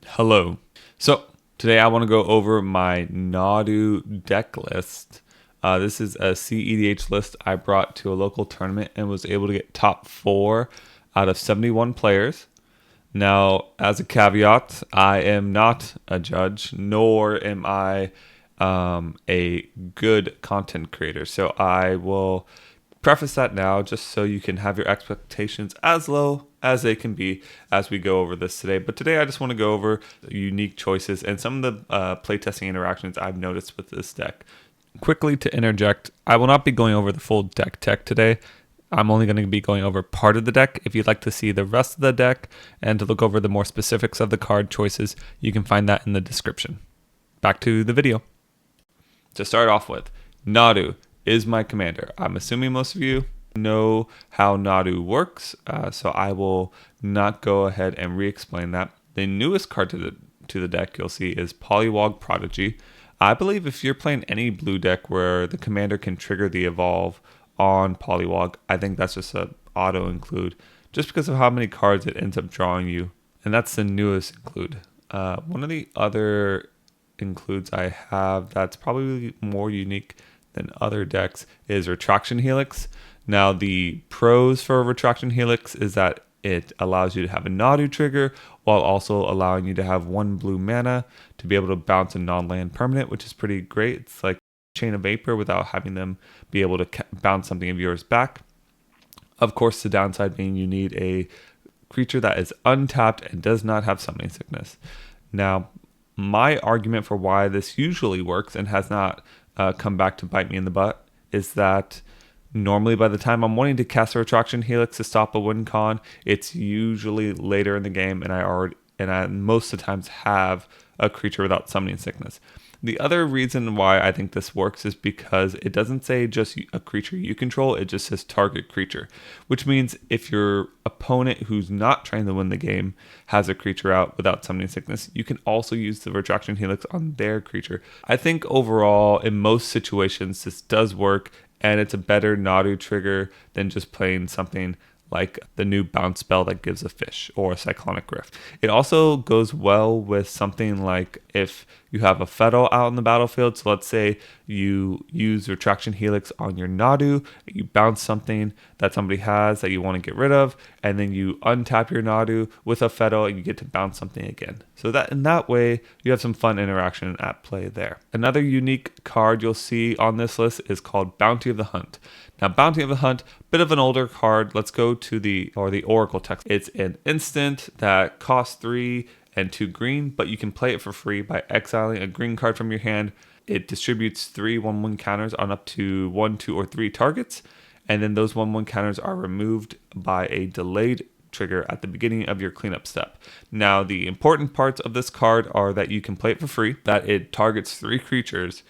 Hello. So today I want to go over my Nadu deck list. This is a CEDH list I brought to a local tournament and was able to get top 4 out of 71 players. Now, as a caveat, I am not a judge, nor am I a good content creator. So I will preface that now just so you can have your expectations as low as they can be as we go over this today. But today I just want to go over unique choices and some of the playtesting interactions I've noticed with this deck. Quickly to interject, I will not be going over the full deck tech today. I'm only going to be going over part of the deck. If you'd like to see the rest of the deck and to look over the more specifics of the card choices, you can find that in the description. Back to the video. To start off with, Nadu is my commander. I'm assuming most of you know how Nadu works, so I will not go ahead and re-explain that. The newest card to the deck you'll see is Polywog Prodigy. I believe if you're playing any blue deck where the commander can trigger the evolve on Polywog, I think that's just an auto include, just because of how many cards it ends up drawing you. And that's the newest include. One of the other includes I have that's probably more unique than other decks is Retraction Helix. Now the pros for Retraction Helix is that it allows you to have a Nadu trigger while also allowing you to have 1 blue mana to be able to bounce a non-land permanent, which is pretty great. It's like Chain of Vapor without having them be able to bounce something of yours back. Of course, the downside being you need a creature that is untapped and does not have Summoning Sickness. Now, my argument for why this usually works and has not come back to bite me in the butt is that normally by the time I'm wanting to cast a Retraction Helix to stop a win con, it's usually later in the game, and I most of the times have a creature without Summoning Sickness. The other reason why I think this works is because it doesn't say just a creature you control, it just says target creature, which means if your opponent who's not trying to win the game has a creature out without Summoning Sickness, you can also use the Retraction Helix on their creature. I think overall, in most situations, this does work, and it's a better Nadu trigger than just playing something like the new bounce spell that gives a fish or a Cyclonic Rift. It also goes well with something like if you have a Fettle out in the battlefield. So let's say you use Retraction Helix on your Nadu, you bounce something that somebody has that you want to get rid of, and then you untap your Nadu with a Fettle and you get to bounce something again. So that in that way, you have some fun interaction at play there. Another unique card you'll see on this list is called Bounty of the Hunt. Now, Bounty of the Hunt, bit of an older card. Let's go to the Oracle text. It's an instant that costs 3 and 2 green, but you can play it for free by exiling a green card from your hand. It distributes 3 1/1 counters on up to 1, 2, or 3 targets, and then those 1/1 counters are removed by a delayed trigger at the beginning of your cleanup step. Now, the important parts of this card are that you can play it for free, that it targets 3 creatures,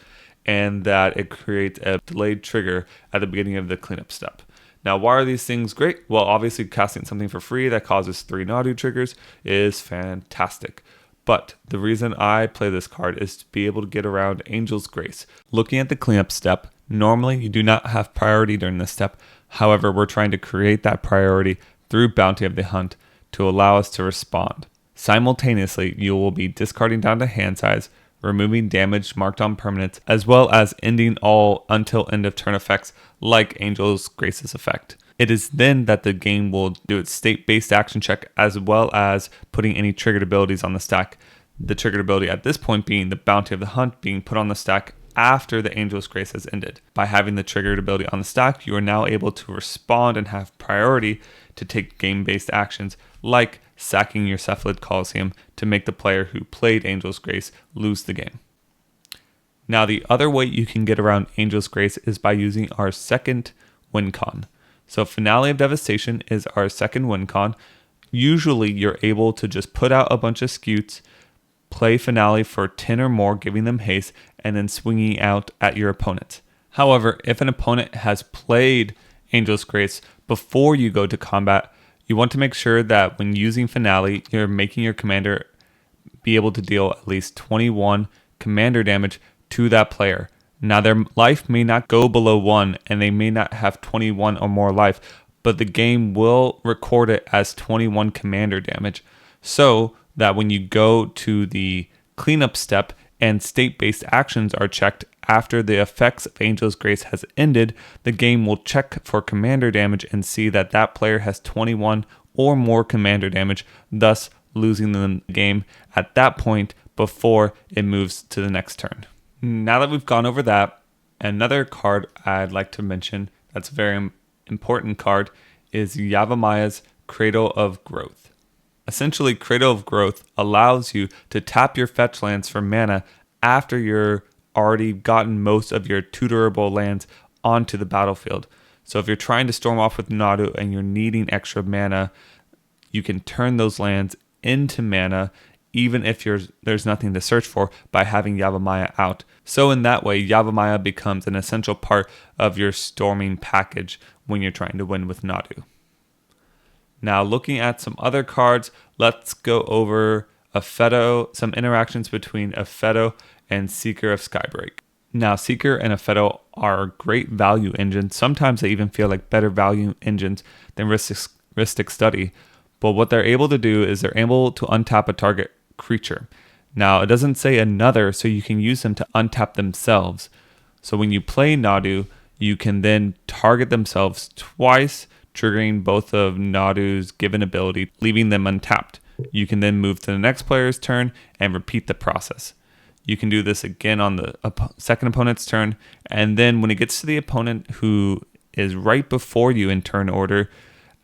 and that it creates a delayed trigger at the beginning of the cleanup step. Now, why are these things great? Well, obviously, casting something for free that causes 3 Nadu triggers is fantastic. But the reason I play this card is to be able to get around Angel's Grace. Looking at the cleanup step, normally you do not have priority during this step. However, we're trying to create that priority through Bounty of the Hunt to allow us to respond. Simultaneously, you will be discarding down to hand size, removing damage marked on permanents, as well as ending all until end of turn effects like Angel's Grace's effect. It is then that the game will do its state-based action check as well as putting any triggered abilities on the stack. The triggered ability at this point being the Bounty of the Hunt being put on the stack after the Angel's Grace has ended. By having the triggered ability on the stack, you are now able to respond and have priority to take game-based actions like sacking your Cephalid Coliseum to make the player who played Angel's Grace lose the game. Now, the other way you can get around Angel's Grace is by using our second win con. So Finale of Devastation is our second win con. Usually you're able to just put out a bunch of scutes, play Finale for 10 or more, giving them haste, and then swinging out at your opponent. However, if an opponent has played Angel's Grace before you go to combat, you want to make sure that when using Finale, you're making your commander be able to deal at least 21 commander damage to that player. Now, their life may not go below 1, and they may not have 21 or more life, but the game will record it as 21 commander damage. So that when you go to the cleanup step and state-based actions are checked after the effects of Angel's Grace has ended, the game will check for commander damage and see that that player has 21 or more commander damage, thus losing the game at that point before it moves to the next turn. Now that we've gone over that, another card I'd like to mention that's a very important card is Yavimaya Cradle of Growth. Essentially, Cradle of Growth allows you to tap your fetch lands for mana after you're already gotten most of your tutorable lands onto the battlefield. So if you're trying to storm off with Nadu and you're needing extra mana, you can turn those lands into mana even if there's nothing to search for by having Yavimaya out. So in that way, Yavimaya becomes an essential part of your storming package when you're trying to win with Nadu. Now looking at some other cards, let's go over Apheto, some interactions between Apheto and Seeker of Skybreak. Now Seeker and Apheto are great value engines. Sometimes they even feel like better value engines than Rhystic Study. But what they're able to do is they're able to untap a target creature. Now, it doesn't say another, so you can use them to untap themselves. So when you play Nadu, you can then target themselves twice, triggering both of Nadu's given ability, leaving them untapped. You can then move to the next player's turn and repeat the process. You can do this again on the second opponent's turn, and then when it gets to the opponent who is right before you in turn order,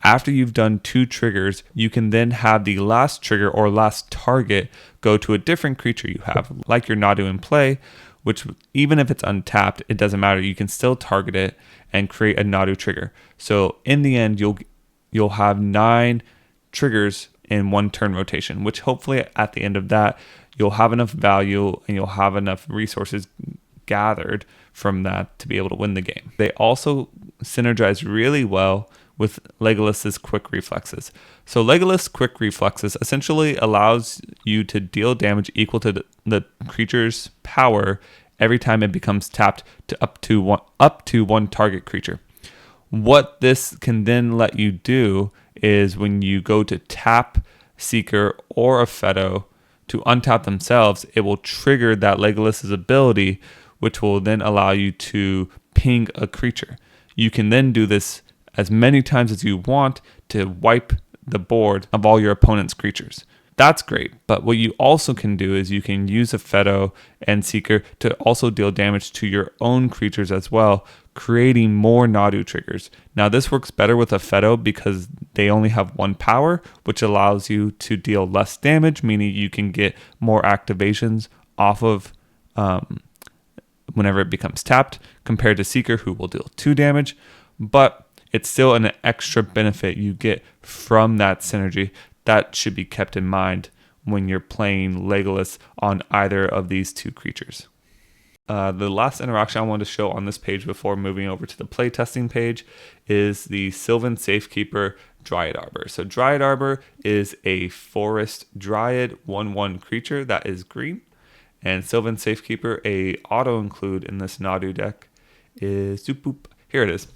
after you've done 2 triggers, you can then have the last trigger or last target go to a different creature you have, like your Nadu in play, which even if it's untapped, it doesn't matter. You can still target it and create a Nadu trigger. So in the end, you'll have 9 triggers in 1 turn rotation, which hopefully at the end of that, you'll have enough value and you'll have enough resources gathered from that to be able to win the game. They also synergize really well with Legolas's Quick Reflexes. So Legolas Quick Reflexes essentially allows you to deal damage equal to the creature's power every time it becomes tapped to up to one target creature. What this can then let you do is when you go to tap Seeker or Apheto to untap themselves, it will trigger that Legolas's ability, which will then allow you to ping a creature. You can then do this as many times as you want to wipe the board of all your opponent's creatures. That's great, but what you also can do is you can use Apheto and Seeker to also deal damage to your own creatures as well, creating more Nadu triggers. Now this works better with Apheto because they only have 1 power, which allows you to deal less damage, meaning you can get more activations off of whenever it becomes tapped, compared to Seeker, who will deal 2 damage, but it's still an extra benefit you get from that synergy that should be kept in mind when you're playing Legolas on either of these 2 creatures. The last interaction I wanted to show on this page before moving over to the playtesting page is the Sylvan Safekeeper Dryad Arbor. So Dryad Arbor is a forest dryad 1/1 creature that is green, and Sylvan Safekeeper, a auto include in this Nadu deck, is here it is.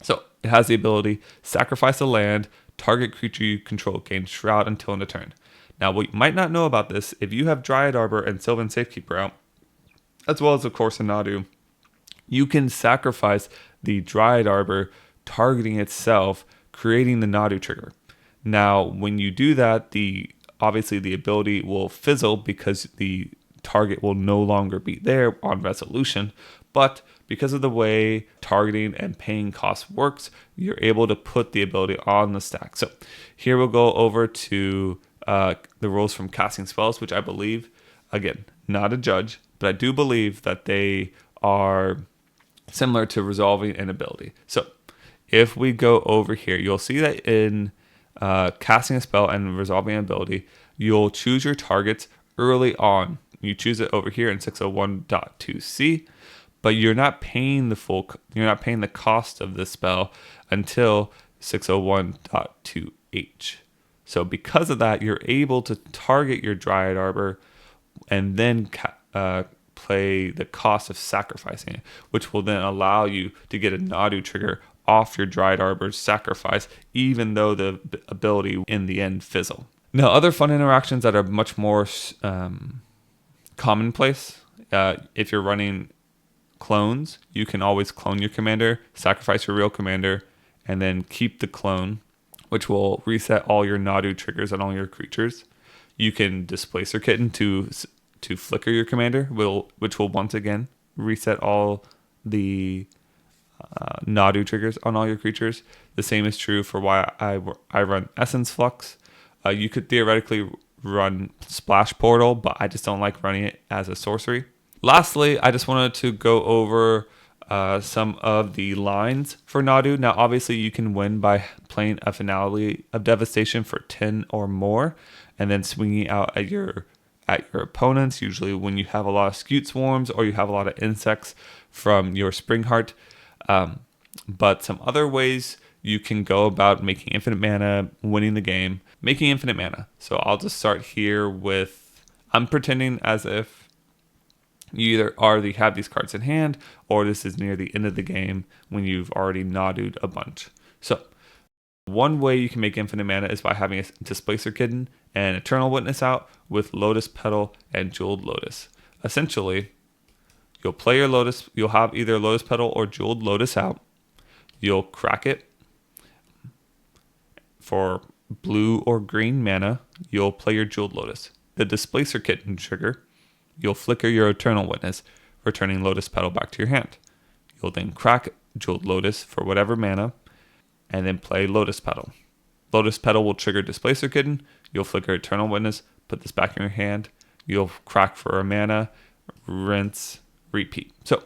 So it has the ability sacrifice a land, target creature you control gains Shroud until end of turn. Now, what you might not know about this, if you have Dryad Arbor and Sylvan Safekeeper out, as well as of course a Nadu, you can sacrifice the Dryad Arbor targeting itself, creating the Nadu trigger. Now, when you do that, obviously the ability will fizzle because the target will no longer be there on resolution, but because of the way targeting and paying cost works, you're able to put the ability on the stack. So here we'll go over to the rules from casting spells, which I believe, again, not a judge, but I do believe that they are similar to resolving an ability. So if we go over here, you'll see that in casting a spell and resolving an ability, you'll choose your targets early on. You choose it over here in 601.2c. But you're not paying the cost of this spell until 601.2h. So because of that, you're able to target your Dryad Arbor and then play the cost of sacrificing it, which will then allow you to get a Nadu trigger off your Dryad Arbor's sacrifice, even though the ability in the end fizzle. Now, other fun interactions that are much more commonplace. If you're running clones, you can always clone your commander, sacrifice your real commander, and then keep the clone, which will reset all your Nadu triggers on all your creatures. You can Displacer Kitten to flicker your commander, which will once again reset all the Nadu triggers on all your creatures. The same is true for why I run Essence Flux. You could theoretically run Splash Portal, but I just don't like running it as a sorcery. Lastly, I just wanted to go over some of the lines for Nadu. Now, obviously, you can win by playing a Finale of Devastation for 10 or more, and then swinging out at your opponents, usually when you have a lot of Scute Swarms or you have a lot of insects from your Springheart. But some other ways you can go about making infinite mana, winning the game, making infinite mana. So I'll just start here with, I'm pretending as if you either already have these cards in hand, or this is near the end of the game when you've already Nadu'd a bunch. So one way you can make infinite mana is by having a Displacer Kitten and Eternal Witness out with Lotus Petal and Jeweled Lotus. Essentially, you'll play your Lotus, you'll have either Lotus Petal or Jeweled Lotus out. You'll crack it for blue or green mana. You'll play your Jeweled Lotus. The Displacer Kitten trigger, you'll flicker your Eternal Witness, returning Lotus Petal back to your hand. You'll then crack Jeweled Lotus for whatever mana, and then play Lotus Petal. Lotus Petal will trigger Displacer Kitten. You'll flicker Eternal Witness, put this back in your hand. You'll crack for a mana, rinse, repeat. So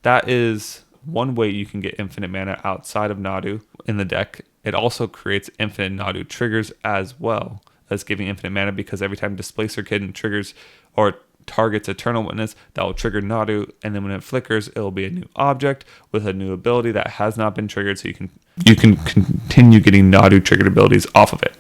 that is one way you can get infinite mana outside of Nadu in the deck. It also creates infinite Nadu triggers as well as giving infinite mana, because every time Displacer Kitten triggers or targets Eternal Witness, that will trigger Nadu, and then when it flickers, it will be a new object with a new ability that has not been triggered, so you can continue getting Nadu triggered abilities off of it.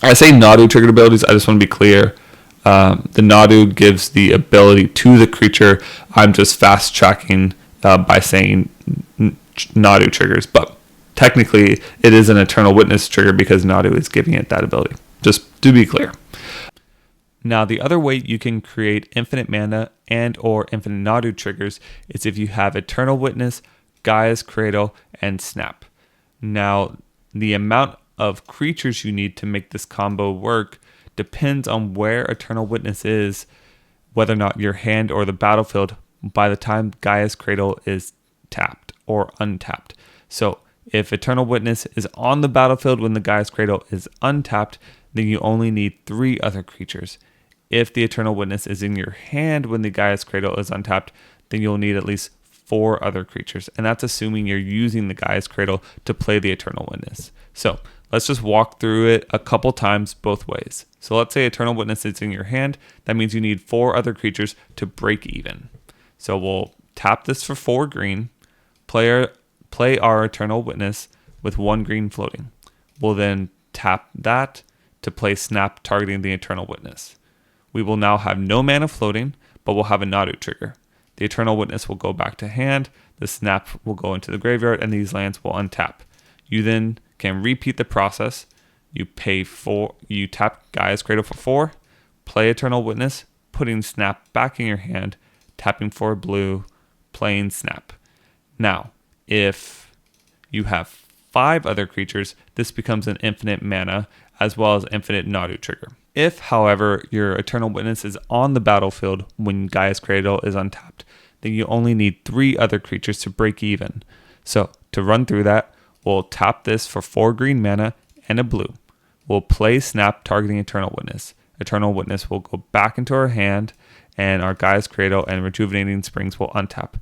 I say Nadu triggered abilities, I just want to be clear. The Nadu gives the ability to the creature. I'm just fast tracking by saying Nadu triggers, but technically it is an Eternal Witness trigger because Nadu is giving it that ability, just to be clear. Now, the other way you can create infinite mana and or infinite Nadu triggers is if you have Eternal Witness, Gaia's Cradle, and Snap. Now, the amount of creatures you need to make this combo work depends on where Eternal Witness is, whether or not your hand or the battlefield by the time Gaia's Cradle is tapped or untapped. So if Eternal Witness is on the battlefield when the Gaia's Cradle is untapped, then you only need 3 other creatures. If the Eternal Witness is in your hand when the Gaia's Cradle is untapped, then you'll need at least 4 other creatures. And that's assuming you're using the Gaia's Cradle to play the Eternal Witness. So let's just walk through it a couple times both ways. So let's say Eternal Witness is in your hand. That means you need 4 other creatures to break even. So we'll tap this for 4 green, play our Eternal Witness with 1 green floating. We'll then tap that to play Snap targeting the Eternal Witness. We will now have no mana floating, but we'll have a Nadu trigger. The Eternal Witness will go back to hand, the Snap will go into the graveyard, and these lands will untap. You then can repeat the process. You tap Gaia's Cradle for 4, play Eternal Witness, putting Snap back in your hand, tapping for blue, playing Snap. Now, if you have 5 other creatures, this becomes an infinite mana as well as infinite Nadu trigger. If, however, your Eternal Witness is on the battlefield when Gaia's Cradle is untapped, then you only need 3 other creatures to break even. So, to run through that, we'll tap this for 4 green mana and a blue. We'll play Snap targeting Eternal Witness. Eternal Witness will go back into our hand, and our Gaia's Cradle and Rejuvenating Springs will untap.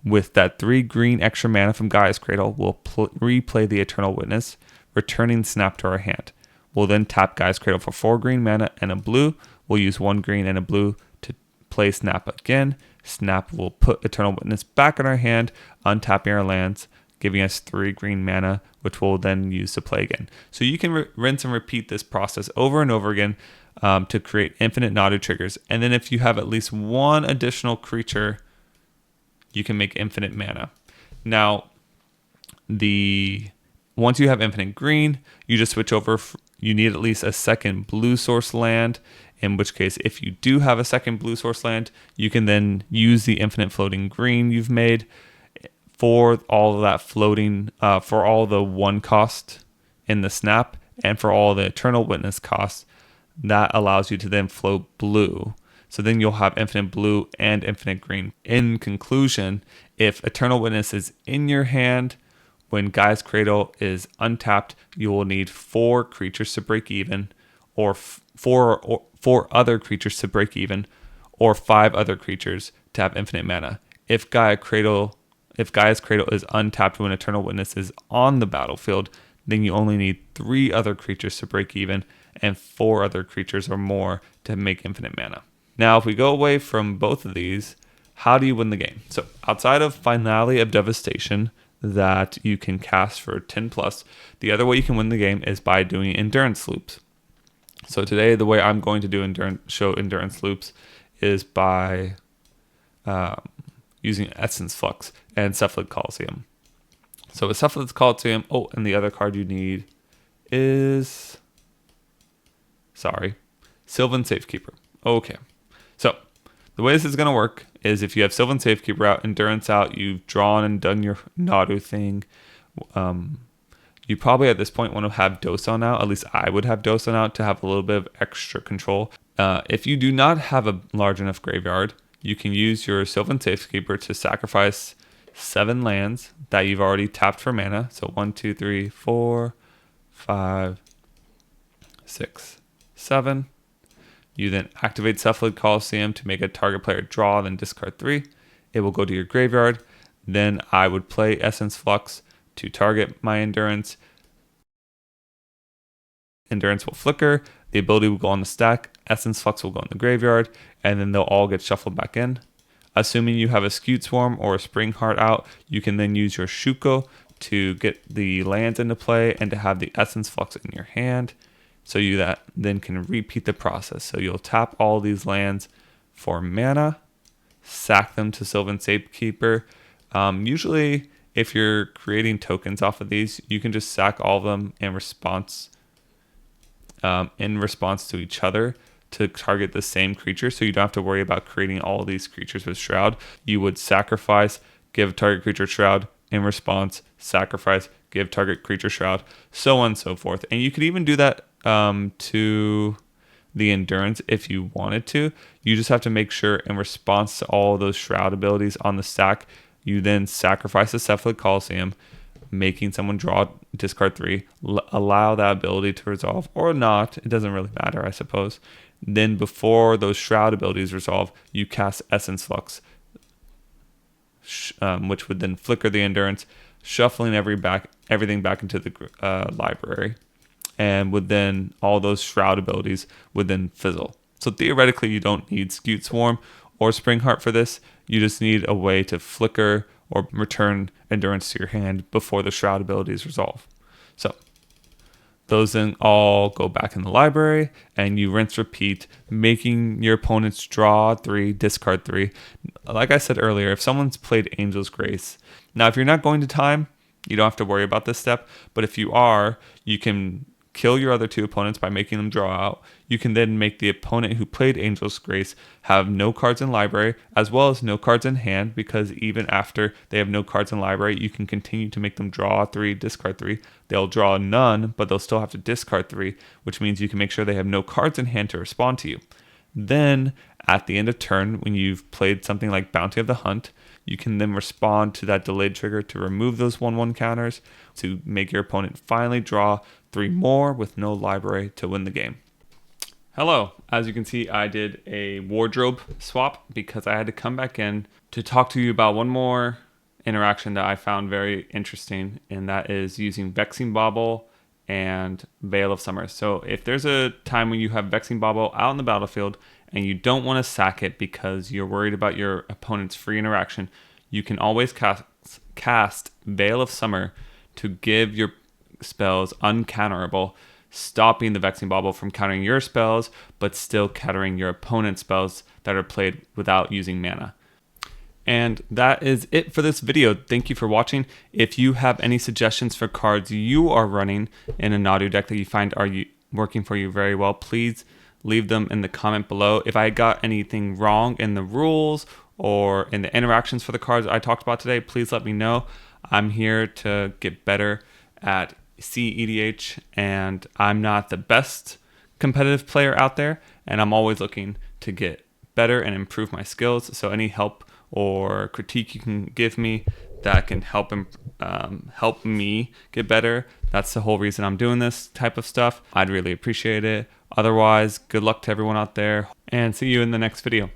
With that 3 green extra mana from Gaia's Cradle, we'll replay the Eternal Witness, returning Snap to our hand. We'll then tap Gaia's Cradle for 4 green mana and a blue. We'll use 1 green and a blue to play Snap again. Snap will put Eternal Witness back in our hand, untapping our lands, giving us 3 green mana, which we'll then use to play again. So you can rinse and repeat this process over and over again to create infinite Nadu triggers. And then if you have at least 1 additional creature, you can make infinite mana. Now, once you have infinite green, you just switch over you need at least a second blue source land, in which case if you do have a second blue source land, you can then use the infinite floating green you've made for all of that floating, for all the 1 cost in the snap, and for all the eternal witness costs. That allows you to then float blue. So then you'll have infinite blue and infinite green. In conclusion, if eternal witness is in your hand, when Gaia's Cradle is untapped, you will need 4 creatures to break even, or 4 other creatures to break even, or 5 other creatures to have infinite mana. If Gaia's Cradle is untapped when Eternal Witness is on the battlefield, then you only need 3 other creatures to break even, and 4 other creatures or more to make infinite mana. Now, if we go away from both of these, how do you win the game? So outside of Finale of Devastation that you can cast for 10 plus, the other way you can win the game is by doing endurance loops. So today, the way I'm going to do endurance loops is by using Essence Flux and Cephalid Coliseum. So with Cephalid Coliseum, and the other card you need is, Sylvan Safekeeper. Okay, so the way this is going to work is if you have Sylvan Safekeeper out, Endurance out, you've drawn and done your Nadu thing, you probably at this point want to have Dosan out. At least I would have Dosan out to have a little bit of extra control. If you do not have a large enough graveyard, you can use your Sylvan Safekeeper to sacrifice 7 lands that you've already tapped for mana. So 1, 2, 3, 4, 5, 6, 7. You then activate Cephalid Coliseum to make a target player draw, then discard 3. It will go to your graveyard. Then I would play Essence Flux to target my Endurance. Endurance will flicker. The ability will go on the stack. Essence Flux will go in the graveyard. And then they'll all get shuffled back in. Assuming you have a Skewed Swarm or a Spring Heart out, you can then use your Shuko to get the lands into play and to have the Essence Flux in your hand. So you then can repeat the process. So you'll tap all these lands for mana, sack them to Sylvan Safekeeper. Usually, if you're creating tokens off of these, you can just sack all of them in response to each other to target the same creature. So you don't have to worry about creating all of these creatures with Shroud. You would sacrifice, give target creature Shroud, in response, sacrifice, give target creature Shroud, so on and so forth. And you could even do that to the Endurance if you wanted to. You just have to make sure in response to all those Shroud abilities on the stack, you then sacrifice the Cephalid Coliseum, making someone draw, discard 3, allow that ability to resolve, or not, it doesn't really matter, I suppose. Then before those Shroud abilities resolve, you cast Essence Flux, which would then flicker the Endurance, shuffling everything back into the library. And would then, all those Shroud abilities would then fizzle. So theoretically, you don't need Skewed Swarm or Spring Heart for this. You just need a way to flicker or return Endurance to your hand before the Shroud abilities resolve. So those then all go back in the library, and you rinse repeat, making your opponents draw 3, discard 3. Like I said earlier, if someone's played Angel's Grace, now if you're not going to time, you don't have to worry about this step. But if you are, you can kill your other 2 opponents by making them draw out. You can then make the opponent who played Angel's Grace have no cards in library, as well as no cards in hand, because even after they have no cards in library, you can continue to make them draw 3, discard 3. They'll draw none, but they'll still have to discard 3, which means you can make sure they have no cards in hand to respond to you. Then, at the end of turn, when you've played something like Bounty of the Hunt, you can then respond to that delayed trigger to remove those 1/1 counters to make your opponent finally draw 3 more with no library to win the game. Hello, as you can see, I did a wardrobe swap because I had to come back in to talk to you about one more interaction that I found very interesting, and that is using Vexing Bauble and Veil of Summer. So if there's a time when you have Vexing Bauble out on the battlefield and you don't want to sack it because you're worried about your opponent's free interaction, you can always cast Veil of Summer to give your spells uncounterable, stopping the Vexing Bauble from countering your spells, but still countering your opponent's spells that are played without using mana. And that is it for this video. Thank you for watching. If you have any suggestions for cards you are running in a Nadu deck that you find working for you very well, please leave them in the comment below. If I got anything wrong in the rules or in the interactions for the cards I talked about today, please let me know. I'm here to get better at CEDH, and I'm not the best competitive player out there, and I'm always looking to get better and improve my skills. So any help or critique you can give me that can help me get better, that's the whole reason I'm doing this type of stuff, I'd really appreciate it. Otherwise, good luck to everyone out there, and see you in the next video.